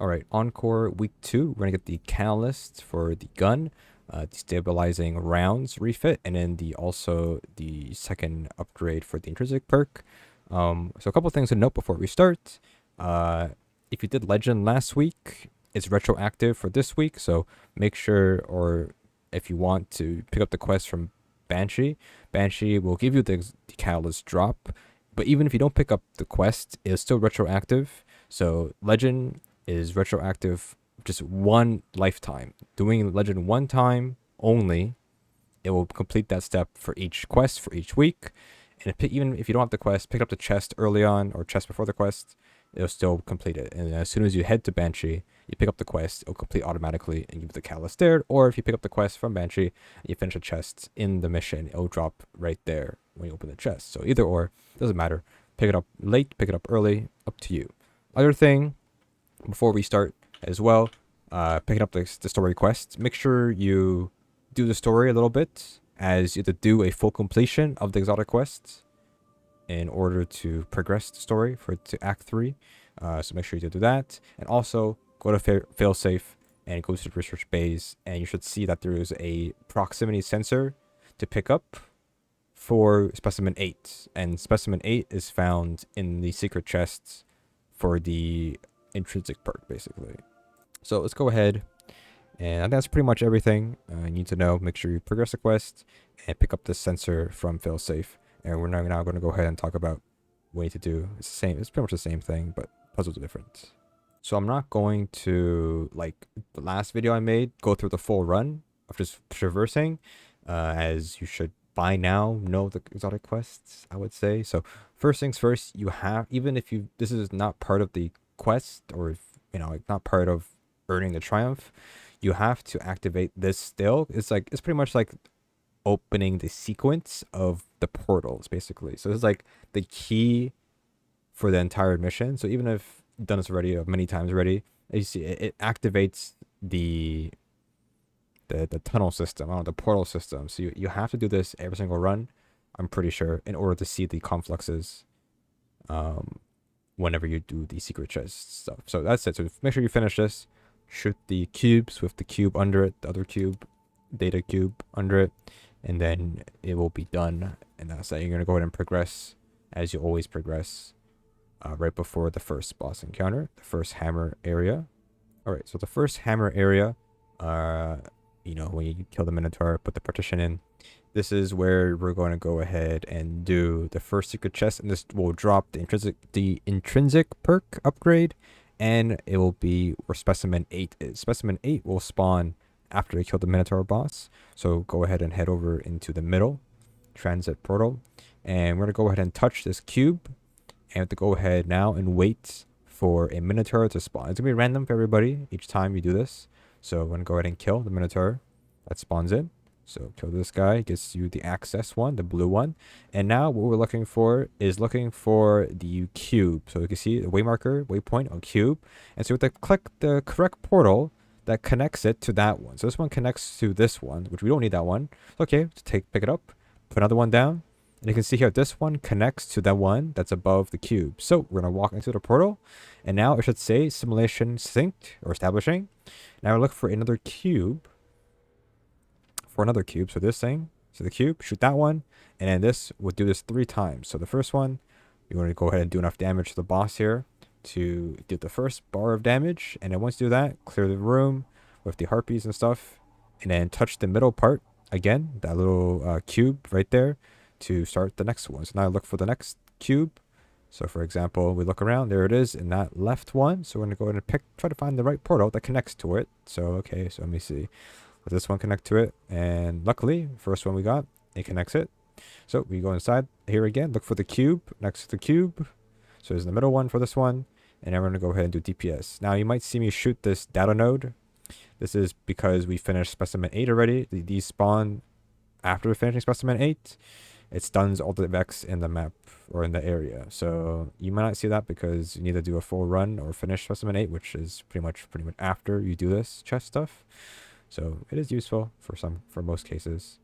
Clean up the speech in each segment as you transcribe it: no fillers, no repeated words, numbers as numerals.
All right, Encore Week 2, we're going to get the catalyst for the gun, destabilizing rounds refit, and then also the second upgrade for the intrinsic perk. So a couple things to note before we start. If you did Legend last week, it's retroactive for this week, so make sure, or if you want to pick up the quest from Banshee, Banshee will give you the catalyst drop, but even if you don't pick up the quest, it's still retroactive. So Legend is retroactive just one lifetime. Doing Legend one time only, it will complete that step for each quest for each week. And even if you don't have the quest, pick up the chest early on or chest before the quest, it'll still complete it. And as soon as you head to Banshee, you pick up the quest, it'll complete automatically and give you the catalyst there. Or if you pick up the quest from Banshee and you finish a chest in the mission, it'll drop right there when you open the chest. So either or, doesn't matter. Pick it up late, pick it up early, up to you. Other thing, before we start as well, picking up the story quest, make sure you do the story a little bit, as you have to do a full completion of the exotic quests in order to progress the story to Act 3. So make sure you do that. And also, go to Failsafe and go to the research base, and you should see that there is a proximity sensor to pick up for Specimen 8. And Specimen 8 is found in the secret chests for the intrinsic perk, basically. So let's go ahead, and I think that's pretty much everything you need to know. Make sure you progress the quest and pick up the sensor from Failsafe. And we're now going to go ahead and talk about what you need to do. It's the same. It's pretty much the same thing, but puzzles are different. So I'm not going to, like the last video I made, go through the full run of just traversing, as you should by now know the exotic quests, I would say. So first things first, you have, even if this is not part of the quest, or if, like not part of earning the triumph, you have to activate this still. It's pretty much like opening the sequence of the portals, basically. So it's like the key for the entire mission. So even if you've done this already many times already, as you see, it activates the tunnel system, the portal system. So you have to do this every single run, I'm pretty sure, in order to see the confluxes whenever you do the secret chest stuff. So that's it. So make sure you finish this. Shoot the cubes with the cube under it, the other cube, data cube under it, and then it will be done. And that's that. You're going to go ahead and progress as you always progress, right before the first boss encounter, the first hammer area. All right, so the first hammer area, when you kill the Minotaur, put the partition in, this is where we're going to go ahead and do the first secret chest, and this will drop the intrinsic perk upgrade, and it will be where Specimen 8 is. Specimen 8 will spawn after you kill the Minotaur boss. So go ahead and head over into the middle transit portal, and we're going to go ahead and touch this cube, and have to go ahead now and wait for a Minotaur to spawn. It's going to be random for everybody each time you do this. So we're going to go ahead and kill the Minotaur that spawns in. So kill this guy, gets you the access one, the blue one. And now what we're looking for is the cube. So you can see the waypoint on cube. And so we have to click the correct portal that connects it to that one. So this one connects to this one, which we don't need that one. Okay, pick it up, put another one down. And you can see here, this one connects to that one that's above the cube. So we're going to walk into the portal. And now it should say simulation synced or establishing. Now look for another cube. So this thing, so the cube, shoot that one, and then this would do this 3 times. So the first one, you want to go ahead and do enough damage to the boss here to do the first bar of damage, and then once you do that, clear the room with the harpies and stuff, and then touch the middle part again, that little cube right there, to start the next one. So now look for the next cube. So for example, we look around, there it is in that left one. So we're going to go ahead and try to find the right portal that connects to it. So okay, so let me see. Let this one connect to it, and luckily, first one we got, it connects it. So we go inside here again, look for the cube next to the cube. So there's the middle one for this one, and then we're going to go ahead and do DPS. Now you might see me shoot this data node. This is because we finished Specimen 8 already. These spawn after finishing Specimen 8. It stuns all the Vex in the map or in the area. So you might not see that because you need to do a full run or finish Specimen 8, which is pretty much after you do this chest stuff. So it is useful for most cases.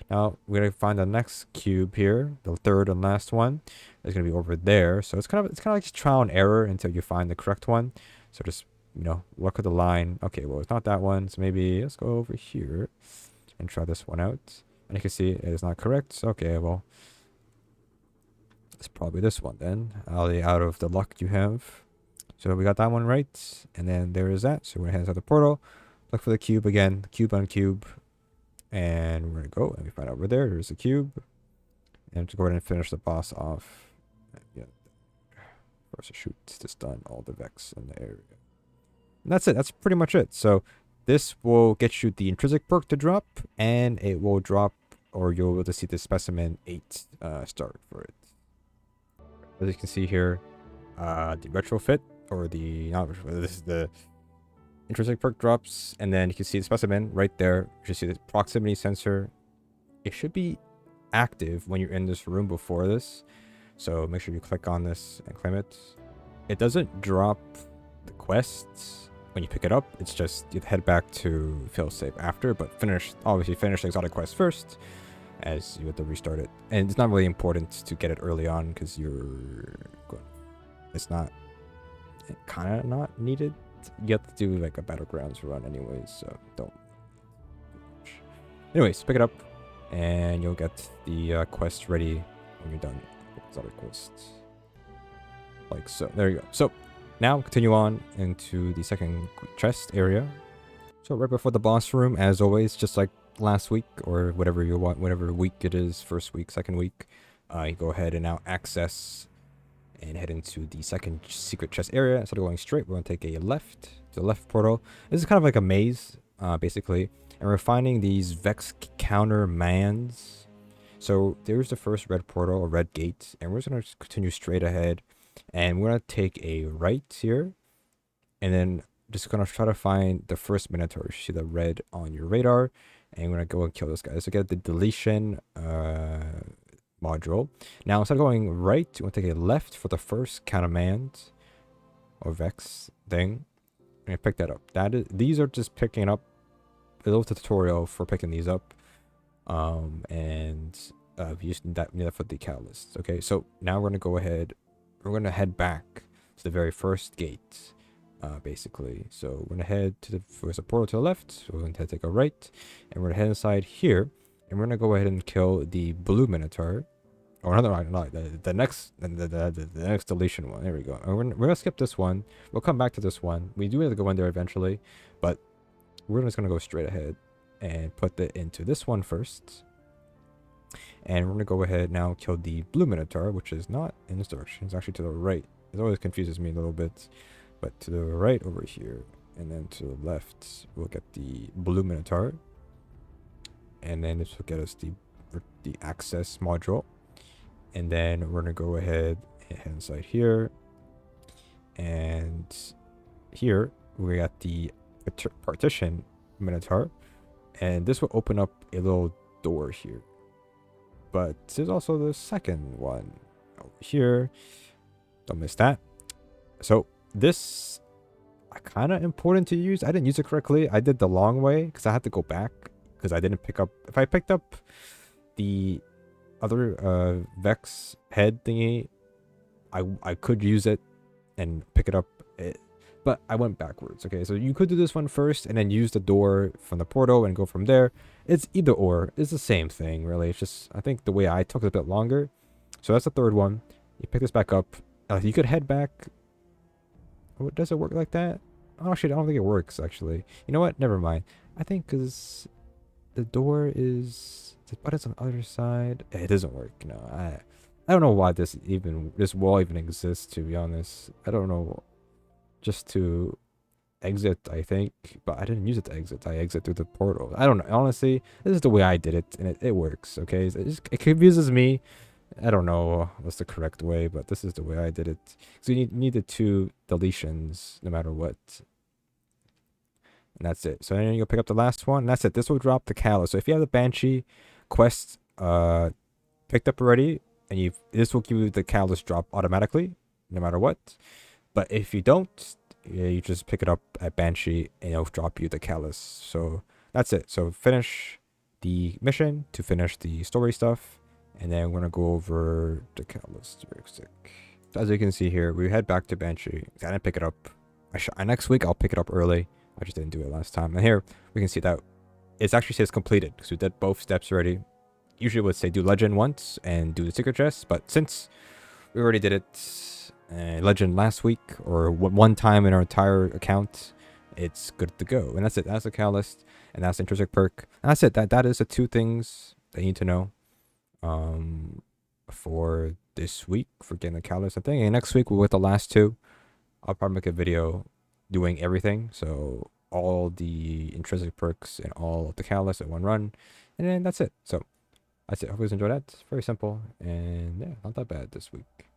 Now we're gonna find the next cube here, the third and last one. It's gonna be over there. So it's kind of like just trial and error until you find the correct one. So just you know, look at the line. Okay, well, it's not that one. So maybe let's go over here and try this one out. And you can see it is not correct. Okay, well, it's probably this one then. Out of the luck you have. So we got that one right. And then there is that. So we're going to head inside the portal. Look for the cube again. Cube on cube. And we're going to go. And we find over there. There's the cube. And to go ahead and finish the boss off. Yeah. First shoot. Just done all the Vex in the area. And that's it. That's pretty much it. So this will get you the intrinsic perk to drop. And it will drop, or you'll be able to see the Specimen 8 start for it. As you can see here, the retrofit, or the, not retrofit, this is the intrinsic perk drops, and then you can see the specimen right there. You should see the proximity sensor. It should be active when you're in this room before this, so make sure you click on this and claim it. It doesn't drop the quests when you pick it up. It's just you head back to Failsafe after, but obviously finish the Exotic Quest first, as you have to restart it. And it's not really important to get it early on because it's not kind of not needed. You have to do like a battlegrounds run anyways, so don't. Anyways, pick it up and you'll get the quest ready when you're done with these other quests. Like so. There you go. So now continue on into the second chest area. So right before the boss room, as always, just like last week or whatever you want, whatever week it is, first week, second week, you go ahead and now access and head into the second secret chest area. Instead of going straight, we're going to take a left to the left portal. This is kind of like a maze, basically, and we're finding these Vex counter mans. So there's the first red portal, or red gate, and we're just going to continue straight ahead, and we're going to take a right here, and then just going to try to find the first Minotaur. You see the red on your radar, and we're going to go and kill this guy. So get the deletion module. Now, instead of going right, you want to take a left for the first countermand or Vex thing, and pick that up. These are just picking up a little tutorial for picking these up, and you just need that for the catalyst. Okay, so now we're going to go ahead. We're going to head back to the very first gate. Basically, so we're gonna head to there's a portal to the left, so we're gonna take a right, and we're gonna head inside here, and we're gonna go ahead and kill the blue Minotaur, or another, not the next deletion one. There we go. We're gonna skip this one. We'll come back to this one. We do have to go in there eventually, but we're just gonna go straight ahead and put it into this one first, and we're gonna go ahead now kill the blue Minotaur, which is not in this direction. It's actually to the right. It always confuses me a little bit. But to the right over here, and then to the left, we'll get the blue Minotaur, and then this will get us the access module, and then we're gonna go ahead and head inside here, and here we got the partition Minotaur, and this will open up a little door here. But there's also the second one over here. Don't miss that. So this kind of important to use. I didn't use it correctly. I did the long way because I had to go back because I didn't pick up. If I picked up the other Vex head thingy, I could use it and pick it up, but I went backwards. Okay, so you could do this one first and then use the door from the portal and go from there. It's either or. It's the same thing, really. It's just, I think the way I took it a bit longer. So that's the third one. You pick this back up. You could head back. Oh, does it work like that? Oh, actually, I don't think it works, actually. You know what? Never mind. I think because the door is... the button's on the other side. It doesn't work. No, I don't know why this wall even exists, to be honest. I don't know. Just to exit, I think. But I didn't use it to exit. I exit through the portal. I don't know. Honestly, this is the way I did it, and it works, okay? It confuses me. I don't know what's the correct way, but this is the way I did it. So you need the 2 deletions no matter what. And that's it. So then you'll pick up the last one. And that's it. This will drop the catalyst. So if you have the Banshee quest picked up already, and this will give you the catalyst drop automatically, no matter what. But if you don't, you just pick it up at Banshee, and it'll drop you the catalyst. So that's it. So finish the mission to finish the story stuff. And then we're going to go over the catalyst real quick. So as you can see here, we head back to Banshee. I didn't pick it up. next week I'll pick it up early. I just didn't do it last time. And here we can see that it actually says completed because we did both steps already. Usually it would say do legend once and do the secret chest, but since we already did it legend last week or one time in our entire account, it's good to go. And that's it. That's the catalyst, and that's the intrinsic perk. And that's it. That is the 2 things that you need to know for this week for getting the catalyst. I think. And next week we'll get the last 2. I'll probably make a video doing everything. So all the intrinsic perks and all of the catalysts in one run, and then that's it. So that's it. Hope you guys enjoyed that. It's very simple, and yeah, not that bad this week.